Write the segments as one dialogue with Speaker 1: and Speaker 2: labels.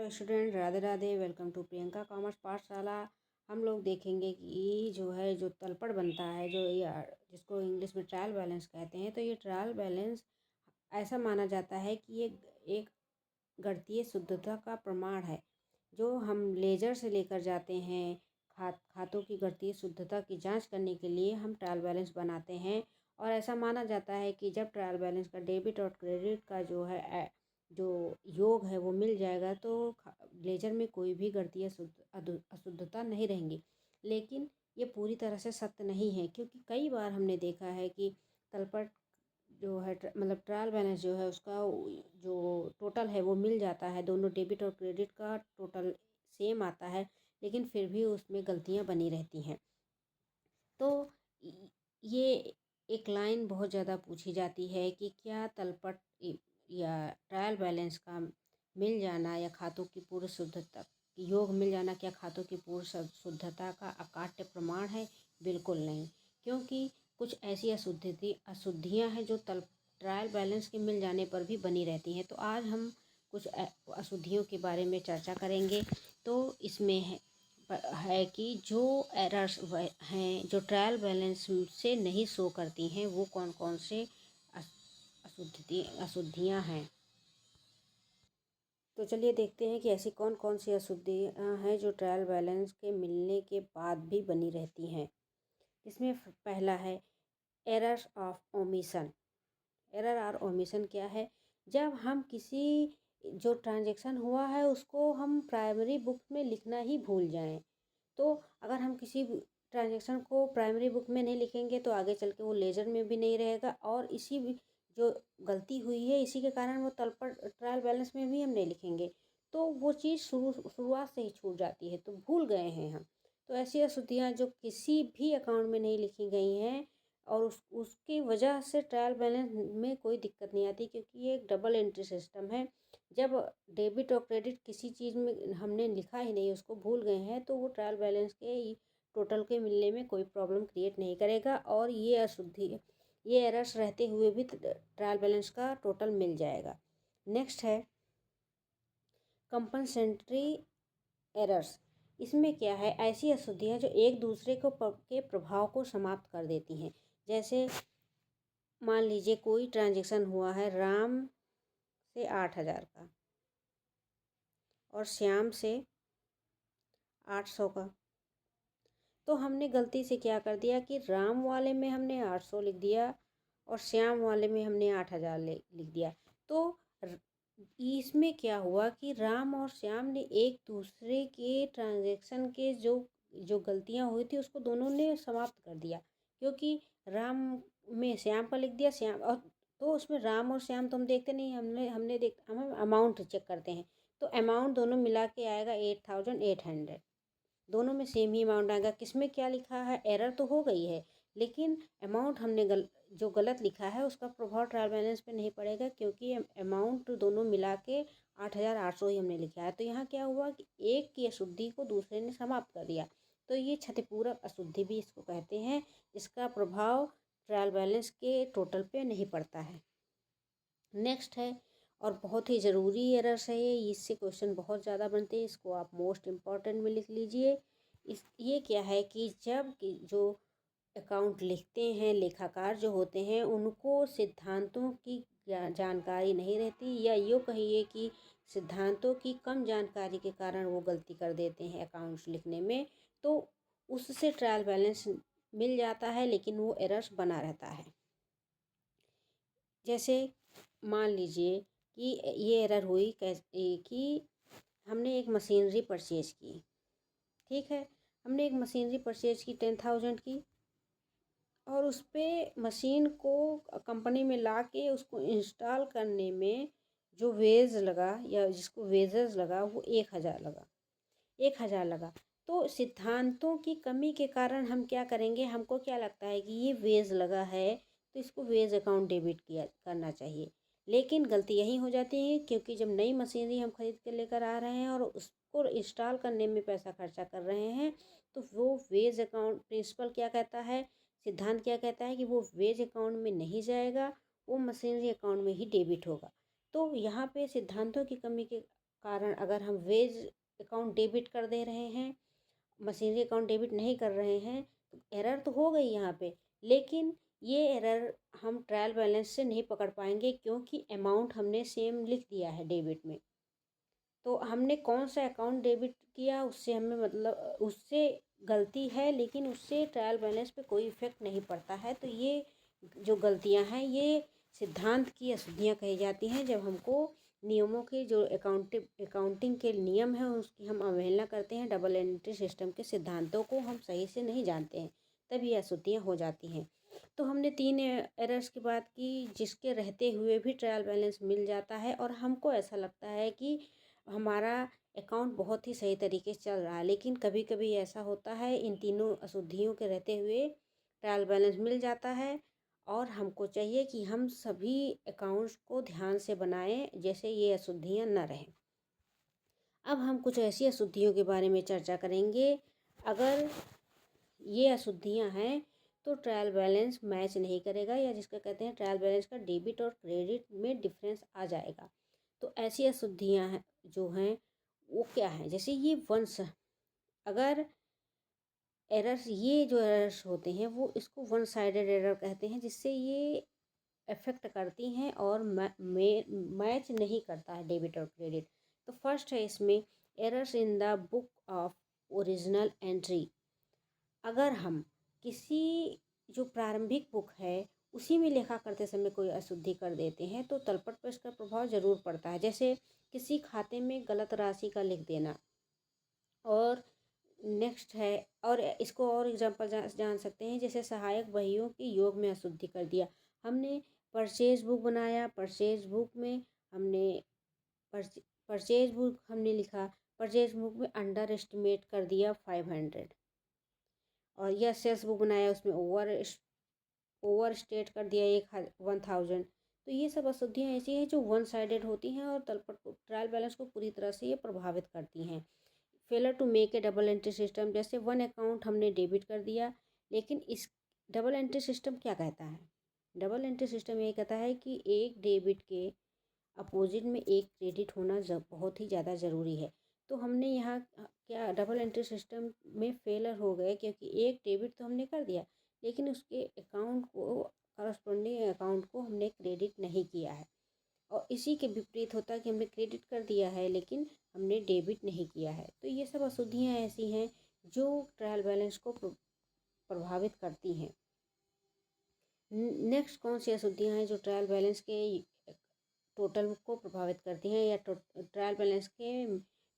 Speaker 1: Hello student, Radhe Radhe. Welcome to Priyanka Commerce Pathshala. हम लोग देखेंगे कि जो है जो तलपट बनता है, जो जिसको इंग्लिश में ट्रायल बैलेंस कहते हैं। तो ये ट्रायल बैलेंस ऐसा माना जाता है कि ये एक गणितीय शुद्धता का प्रमाण है जो हम लेजर से लेकर जाते हैं। खातों की गणितीय शुद्धता की जांच करने के लिए हम ट्रायल बैलेंस बनाते हैं। और ऐसा माना जाता है कि जब ट्रायल बैलेंस का डेबिट और क्रेडिट का जो योग है वो मिल जाएगा तो लेजर में कोई भी गणितीय अशुद्धता नहीं रहेंगी। लेकिन ये पूरी तरह से सत्य नहीं है, क्योंकि कई बार हमने देखा है कि तलपट जो है मतलब ट्रायल बैलेंस जो है उसका जो टोटल है वो मिल जाता है, दोनों डेबिट और क्रेडिट का टोटल सेम आता है, लेकिन फिर भी उसमें गलतियां बनी रहती हैं। तो ये एक लाइन बहुत ज़्यादा पूछी जाती है कि क्या तलपट या ट्रायल बैलेंस का मिल जाना या खातों की पूर्ण शुद्धता योग मिल जाना क्या खातों की पूर्ण शुद्धता का अकाट्य प्रमाण है? बिल्कुल नहीं, क्योंकि कुछ ऐसी अशुद्धियाँ हैं जो ट्रायल बैलेंस के मिल जाने पर भी बनी रहती हैं। तो आज हम कुछ अशुद्धियों के बारे में चर्चा करेंगे। तो इसमें है कि जो एरर्स हैं जो ट्रायल बैलेंस से नहीं शो करती हैं, वो कौन कौन से अशुद्धियाँ हैं। तो चलिए देखते हैं कि ऐसी कौन कौन सी अशुद्धियाँ हैं जो ट्रायल बैलेंस के मिलने के बाद भी बनी रहती हैं। इसमें पहला है एरर्स ऑफ ओमिशन। एरर और ओमिशन क्या है? जब हम किसी जो ट्रांजैक्शन हुआ है उसको हम प्राइमरी बुक में लिखना ही भूल जाएं। तो अगर हम किसी ट्रांजैक्शन को प्राइमरी बुक में नहीं लिखेंगे तो आगे चल के वो लेजर में भी नहीं रहेगा, और इसी जो गलती हुई है इसी के कारण वो तलपट ट्रायल बैलेंस में भी हम नहीं लिखेंगे, तो वो चीज़ शुरुआत से ही छूट जाती है, तो भूल गए हैं हम। तो ऐसी अशुद्धियाँ जो किसी भी अकाउंट में नहीं लिखी गई हैं और उसकी वजह से ट्रायल बैलेंस में कोई दिक्कत नहीं आती, क्योंकि ये एक डबल एंट्री सिस्टम है। जब डेबिट और क्रेडिट किसी चीज़ में हमने लिखा ही नहीं, उसको भूल गए हैं, तो वो ट्रायल बैलेंस के टोटल के मिलने में कोई प्रॉब्लम क्रिएट नहीं करेगा, और ये एरर्स रहते हुए भी ट्रायल बैलेंस का टोटल मिल जाएगा। नेक्स्ट है कंपनसेटरी एरर्स। इसमें क्या है? ऐसी अशुद्धियाँ जो एक दूसरे के प्रभाव को समाप्त कर देती हैं। जैसे मान लीजिए कोई ट्रांजैक्शन हुआ है राम से 8,000 का और श्याम से 800 का। तो हमने गलती से क्या कर दिया कि राम वाले में हमने 800 लिख दिया और श्याम वाले में हमने 8,000 लिख दिया। तो इसमें क्या हुआ कि राम और श्याम ने एक दूसरे के ट्रांजैक्शन के जो गलतियां हुई थी उसको दोनों ने समाप्त कर दिया, क्योंकि राम में श्याम का लिख दिया श्याम, और तो उसमें राम और श्याम तो हम देखते नहीं, हम अमाउंट चेक करते हैं। तो अमाउंट दोनों मिला के आएगा 8,800, दोनों में सेम ही अमाउंट आएगा। किस में क्या लिखा है? एरर तो हो गई है, लेकिन अमाउंट हमने जो गलत लिखा है उसका प्रभाव ट्रायल बैलेंस पे नहीं पड़ेगा, क्योंकि अमाउंट दोनों मिला के 8,800 ही हमने लिखा है। तो यहाँ क्या हुआ कि एक की अशुद्धि को दूसरे ने समाप्त कर दिया। तो ये क्षतिपूरक अशुद्धि भी इसको कहते हैं, इसका प्रभाव ट्रायल बैलेंस के टोटल पे नहीं पड़ता है। नेक्स्ट है, और बहुत ही ज़रूरी एरर्स है ये, इससे क्वेश्चन बहुत ज़्यादा बनते हैं, इसको आप मोस्ट इम्पॉर्टेंट में लिख लीजिए। ये क्या है कि जब जो अकाउंट लिखते हैं लेखाकार जो होते हैं उनको सिद्धांतों की जानकारी नहीं रहती, या यूँ कहिए कि सिद्धांतों की कम जानकारी के कारण वो गलती कर देते हैं अकाउंट्स लिखने में। तो उससे ट्रायल बैलेंस मिल जाता है, लेकिन वो एरर्स बना रहता है। जैसे मान लीजिए कि ये एरर हुई कि हमने एक मशीनरी परचेज की, ठीक है, हमने एक मशीनरी परचेज की 10,000 की, और उस पर मशीन को कंपनी में ला के उसको इंस्टॉल करने में जो वेज लगा या जिसको वेजेस लगा वो 1,000 लगा, 1,000 लगा। तो सिद्धांतों की कमी के कारण हम क्या करेंगे, हमको क्या लगता है कि ये वेज लगा है तो इसको वेज अकाउंट डेबिट करना चाहिए, लेकिन गलती यही हो जाती है, क्योंकि जब नई मशीनरी हम खरीद कर लेकर आ रहे हैं और उसको इंस्टॉल करने में पैसा खर्चा कर रहे हैं, तो वो वेज अकाउंट प्रिंसिपल क्या कहता है, सिद्धांत क्या कहता है कि वो वेज अकाउंट में नहीं जाएगा, वो मशीनरी अकाउंट में ही डेबिट होगा। तो यहाँ पे सिद्धांतों की कमी के कारण अगर हम वेज अकाउंट डेबिट कर दे रहे हैं, मशीनरी अकाउंट डेबिट नहीं कर रहे हैं, तो एरर तो हो गई यहाँ पे, लेकिन ये एरर हम ट्रायल बैलेंस से नहीं पकड़ पाएंगे क्योंकि अमाउंट हमने सेम लिख दिया है डेबिट में। तो हमने कौन सा अकाउंट डेबिट किया उससे हमें मतलब उससे गलती है, लेकिन उससे ट्रायल बैलेंस पे कोई इफ़ेक्ट नहीं पड़ता है। तो ये जो गलतियां हैं ये सिद्धांत की अशुद्धियाँ कही जाती हैं। जब हमको नियमों के जो अकाउंटिंग के नियम हैं उसकी हम अवहेलना करते हैं, डबल एंट्री सिस्टम के सिद्धांतों को हम सही से नहीं जानते हैं, तब ये अशुद्धियाँ हो जाती हैं। तो हमने 3 एरर्स की बात की जिसके रहते हुए भी ट्रायल बैलेंस मिल जाता है और हमको ऐसा लगता है कि हमारा अकाउंट बहुत ही सही तरीके से चल रहा है। लेकिन कभी कभी ऐसा होता है, इन तीनों अशुद्धियों के रहते हुए ट्रायल बैलेंस मिल जाता है और हमको चाहिए कि हम सभी अकाउंट्स को ध्यान से बनाएं जैसे ये अशुद्धियाँ न रहें। अब हम कुछ ऐसी अशुद्धियों के बारे में चर्चा करेंगे। अगर ये अशुद्धियाँ हैं तो ट्रायल बैलेंस मैच नहीं करेगा, या जिसका कहते हैं ट्रायल बैलेंस का डेबिट और क्रेडिट में डिफरेंस आ जाएगा। तो ऐसी अशुद्धियाँ हैं जो हैं वो क्या हैं, जैसे ये वंश, अगर एरर्स, ये जो एरर्स होते हैं वो इसको वन साइडेड एरर कहते हैं, जिससे ये अफेक्ट करती हैं और मैच नहीं करता है डेबिट और क्रेडिट। तो फर्स्ट है इसमें errors in the book of original entry. अगर हम किसी जो प्रारंभिक बुक है उसी में लेखा करते समय कोई अशुद्धि कर देते हैं तो तलपट पर इसका प्रभाव ज़रूर पड़ता है। जैसे किसी खाते में गलत राशि का लिख देना। और नेक्स्ट है, और इसको और एग्जांपल जान सकते हैं, जैसे सहायक बहियों की योग में अशुद्धि कर दिया। हमने परचेज बुक बनाया, परचेज बुक में हमने परचेज बुक हमने लिखा, परचेज बुक में अंडर एस्टिमेट कर दिया 500, और यह सेल्स बुक बनाया उसमें ओवर स्टेट कर दिया 1000। तो ये सब अशुद्धियाँ ऐसी हैं जो वन साइडेड होती हैं और तलपट ट्रायल बैलेंस को पूरी तरह से ये प्रभावित करती हैं। Failure to make a double entry system, जैसे वन अकाउंट हमने डेबिट कर दिया, लेकिन इस डबल एंट्री सिस्टम क्या कहता है? डबल एंट्री सिस्टम ये कहता है कि एक डेबिट के अपोजिट में एक क्रेडिट होना बहुत ही ज़्यादा ज़रूरी है। तो हमने यहाँ क्या डबल एंट्री सिस्टम में फेलर हो गए, क्योंकि एक डेबिट तो हमने कर दिया लेकिन उसके अकाउंट को, करस्पॉन्डिंग अकाउंट को हमने क्रेडिट नहीं किया है। और इसी के विपरीत होता है कि हमने क्रेडिट कर दिया है लेकिन हमने डेबिट नहीं किया है। तो ये सब अशुद्धियाँ ऐसी हैं जो ट्रायल बैलेंस को प्रभावित करती हैं। नेक्स्ट कौन सी अशुद्धियाँ हैं जो ट्रायल बैलेंस के टोटल को प्रभावित करती हैं या ट्रायल बैलेंस के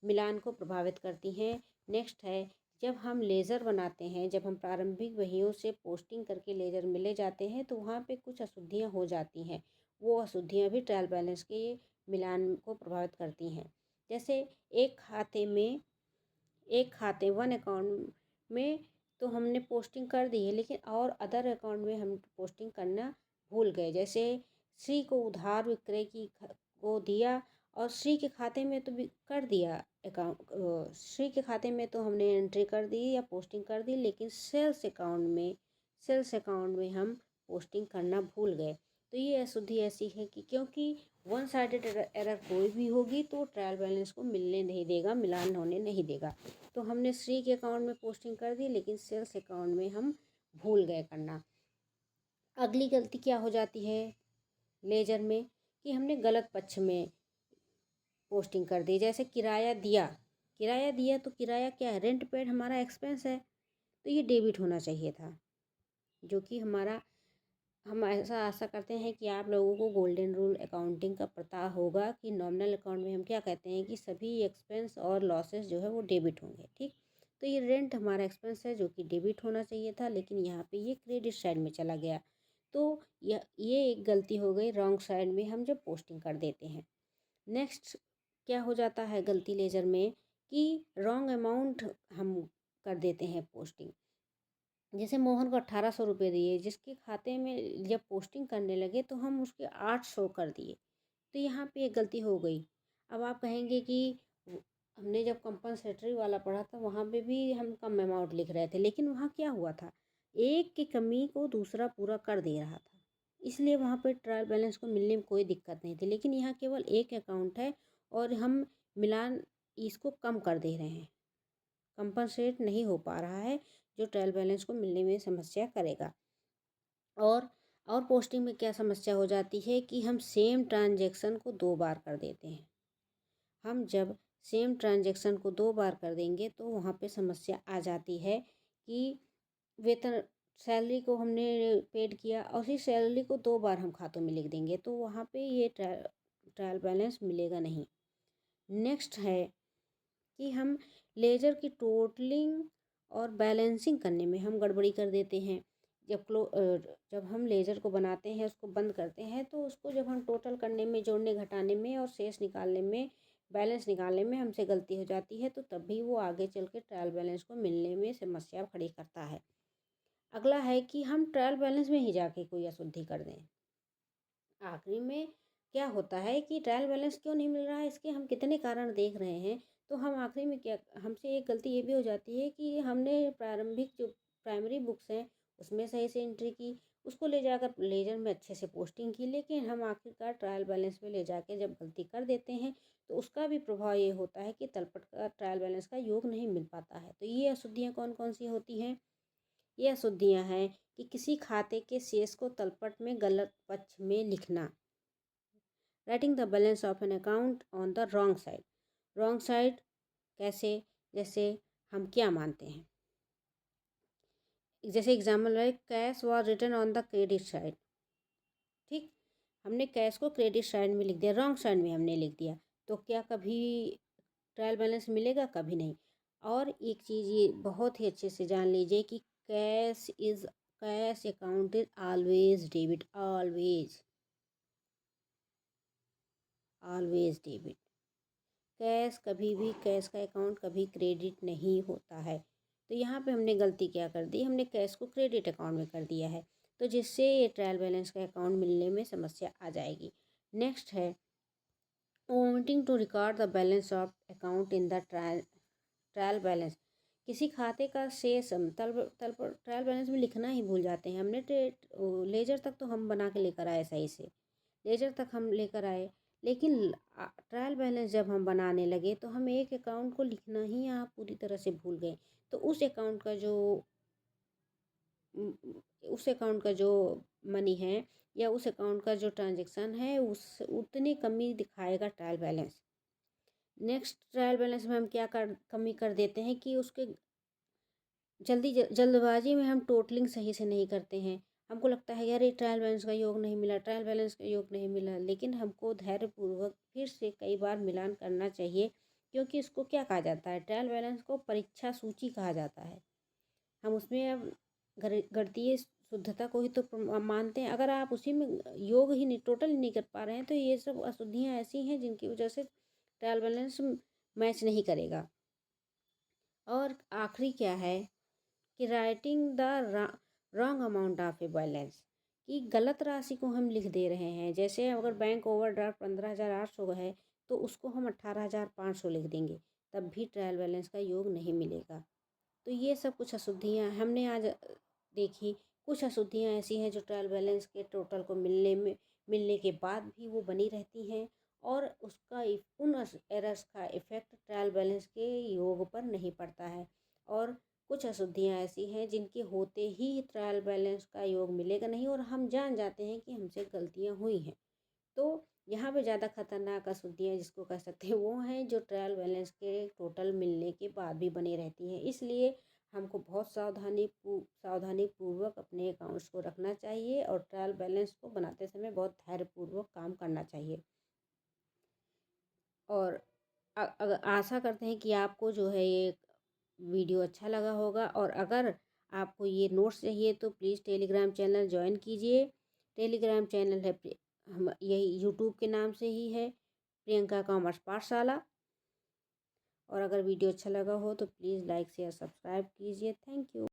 Speaker 1: मिलान को प्रभावित करती हैं? नेक्स्ट है, जब हम लेज़र बनाते हैं, जब हम प्रारंभिक बहियों से पोस्टिंग करके लेज़र में ले जाते हैं तो वहाँ पे कुछ अशुद्धियाँ हो जाती हैं। वो अशुद्धियाँ भी ट्रायल बैलेंस के मिलान को प्रभावित करती हैं। जैसे एक खाते वन अकाउंट में तो हमने पोस्टिंग कर दी है, लेकिन और अदर अकाउंट में हम पोस्टिंग करना भूल गए। जैसे श्री को उधार विक्रय को दिया और श्री के खाते में तो भी कर दिया अकाउंट, श्री के खाते में तो हमने एंट्री कर दी या पोस्टिंग कर दी, लेकिन सेल्स अकाउंट में हम पोस्टिंग करना भूल गए। तो ये अशुद्धि ऐसी है कि क्योंकि वन साइडेड एरर कोई भी होगी तो ट्रायल बैलेंस को मिलने नहीं देगा, मिलान होने नहीं देगा। तो हमने श्री के अकाउंट में पोस्टिंग कर दी लेकिन सेल्स अकाउंट में हम भूल गए करना। अगली गलती क्या हो जाती है लेजर में कि हमने गलत पक्ष में पोस्टिंग कर दी। जैसे किराया दिया तो किराया क्या है? रेंट पेड हमारा एक्सपेंस है, तो ये डेबिट होना चाहिए था, जो कि हम ऐसा आशा करते हैं कि आप लोगों को गोल्डन रूल अकाउंटिंग का पता होगा कि नॉमिनल अकाउंट में हम क्या कहते हैं कि सभी एक्सपेंस और लॉसेस जो है वो डेबिट होंगे। ठीक, तो ये रेंट हमारा एक्सपेंस है जो कि डेबिट होना चाहिए था, लेकिन यहाँ पे ये क्रेडिट साइड में चला गया। तो ये एक गलती हो गई रॉन्ग साइड में हम जब पोस्टिंग कर देते हैं। नेक्स्ट क्या हो जाता है गलती लेजर में कि रॉन्ग अमाउंट हम कर देते हैं पोस्टिंग। जैसे मोहन को 1800 रुपये दिए, जिसके खाते में जब पोस्टिंग करने लगे तो हम उसके 800 कर दिए, तो यहाँ पे एक गलती हो गई। अब आप कहेंगे कि हमने जब कंपनसेटरी वाला पढ़ा था वहाँ पे भी हम कम अमाउंट लिख रहे थे, लेकिन वहाँ क्या हुआ था, एक की कमी को दूसरा पूरा कर दे रहा था, इसलिए वहाँ पे ट्रायल बैलेंस को मिलने में कोई दिक्कत नहीं थी। लेकिन यहाँ केवल एक अकाउंट है और हम मिलान इसको कम कर दे रहे हैं, कंपनसेट नहीं हो पा रहा है, जो ट्रायल बैलेंस को मिलने में समस्या करेगा। और पोस्टिंग में क्या समस्या हो जाती है कि हम सेम ट्रांजैक्शन को 2 बार कर देते हैं। हम जब सेम ट्रांजैक्शन को 2 बार कर देंगे तो वहाँ पे समस्या आ जाती है कि वेतन सैलरी को हमने पेड किया और उसी सैलरी को 2 बार हम खातों में लिख देंगे, तो वहाँ पे ये ट्रायल बैलेंस मिलेगा नहीं। नेक्स्ट है कि हम लेजर की टोटलिंग और बैलेंसिंग करने में हम गड़बड़ी कर देते हैं। जब हम लेजर को बनाते हैं, उसको बंद करते हैं, तो उसको जब हम टोटल करने में, जोड़ने घटाने में और शेष निकालने में, बैलेंस निकालने में हमसे गलती हो जाती है, तो तब भी वो आगे चल के ट्रायल बैलेंस को मिलने में समस्या खड़ी करता है। अगला है कि हम ट्रायल बैलेंस में ही जाके कोई अशुद्धि कर दें। आखिरी में क्या होता है कि ट्रायल बैलेंस क्यों नहीं मिल रहा है, इसके हम कितने कारण देख रहे हैं, तो हम आखिरी में क्या, हमसे एक गलती ये भी हो जाती है कि हमने प्रारंभिक जो प्राइमरी बुक्स हैं उसमें सही से एंट्री की, उसको ले जाकर लेजर में अच्छे से पोस्टिंग की, लेकिन हम आखिरकार ट्रायल बैलेंस में ले जाके जब गलती कर देते हैं तो उसका भी प्रभाव ये होता है कि तलपट का ट्रायल बैलेंस का योग नहीं मिल पाता है। तो ये अशुद्धियाँ कौन कौन सी होती हैं? ये अशुद्धियाँ हैं कि किसी खाते के शेष को तलपट में गलत पक्ष में लिखना, writing the balance of an account on the wrong side. Wrong side कैसे? जैसे हम क्या मानते हैं, जैसे एग्जाम्पल है, cash was return on the credit side. ठीक, हमने कैश को क्रेडिट साइड में लिख दिया, रॉन्ग साइड में हमने लिख दिया, तो क्या कभी ट्रायल बैलेंस मिलेगा? कभी नहीं। और एक चीज़ ये बहुत ही अच्छे से जान लीजिए कि cash account is always debit, always debit. Cash का अकाउंट कभी क्रेडिट नहीं होता है। तो यहाँ पे हमने गलती क्या कर दी, हमने कैश को क्रेडिट अकाउंट में कर दिया है, तो जिससे ये ट्रायल बैलेंस का अकाउंट मिलने में समस्या आ जाएगी। नेक्स्ट है omitting to record the balance of account in the trial balance. किसी खाते का शेष हम ट्रायल बैलेंस में लिखना ही भूल जाते हैं। हमने लेजर तक तो हम बना के लेकर आए, सही से लेजर तक हम लेकर आए, लेकिन ट्रायल बैलेंस जब हम बनाने लगे तो हम एक अकाउंट को लिखना ही यहाँ पूरी तरह से भूल गए। तो उस अकाउंट का जो मनी है या उस अकाउंट का जो ट्रांजैक्शन है उस उतनी कमी दिखाएगा trial balance. Next, trial balance में हम क्या कमी कर देते हैं कि उसके जल्दबाजी में हम टोटलिंग सही से नहीं करते हैं। हमको लगता है यार ये ट्रायल बैलेंस का योग नहीं मिला, ट्रायल बैलेंस का योग नहीं मिला, लेकिन हमको धैर्यपूर्वक फिर से कई बार मिलान करना चाहिए, क्योंकि इसको क्या कहा जाता है, ट्रायल बैलेंस को परीक्षा सूची कहा जाता है। हम उसमें अब गणितीय शुद्धता को ही तो मानते हैं। अगर आप उसी में योग ही नहीं, टोटल ही नहीं कर पा रहे हैं, तो ये सब अशुद्धियाँ ऐसी हैं जिनकी वजह से ट्रायल बैलेंस मैच नहीं करेगा। और आखिरी क्या है कि writing the wrong amount of a balance, कि गलत राशि को हम लिख दे रहे हैं। जैसे अगर बैंक ओवरड्राफ्ट 15,800 है तो उसको हम 18,500 लिख देंगे, तब भी ट्रायल बैलेंस का योग नहीं मिलेगा। तो ये सब कुछ अशुद्धियाँ हमने आज देखी। कुछ अशुद्धियाँ ऐसी हैं जो ट्रायल बैलेंस के टोटल को मिलने के बाद भी वो बनी रहती हैं, और उसका उन एरर्स का इफ़ेक्ट ट्रायल बैलेंस के योग पर नहीं पड़ता है। और कुछ अशुद्धियाँ ऐसी हैं जिनके होते ही ट्रायल बैलेंस का योग मिलेगा नहीं, और हम जान जाते हैं कि हमसे गलतियाँ हुई हैं। तो यहाँ पे ज़्यादा खतरनाक अशुद्धियाँ जिसको कह सकते हैं वो हैं जो ट्रायल बैलेंस के टोटल मिलने के बाद भी बनी रहती हैं। इसलिए हमको बहुत सावधानी पूर्वक अपने अकाउंट्स को रखना चाहिए, और ट्रायल बैलेंस को बनाते समय बहुत धैर्यपूर्वक काम करना चाहिए। और अगर आशा करते हैं कि आपको जो है ये वीडियो अच्छा लगा होगा, और अगर आपको ये नोट्स चाहिए तो प्लीज़ टेलीग्राम चैनल ज्वाइन कीजिए। टेलीग्राम चैनल है हम यही यूट्यूब के नाम से ही है, प्रियंका कॉमर्स पाठशाला। और अगर वीडियो अच्छा लगा हो तो प्लीज़ लाइक शेयर सब्सक्राइब कीजिए। Thank you.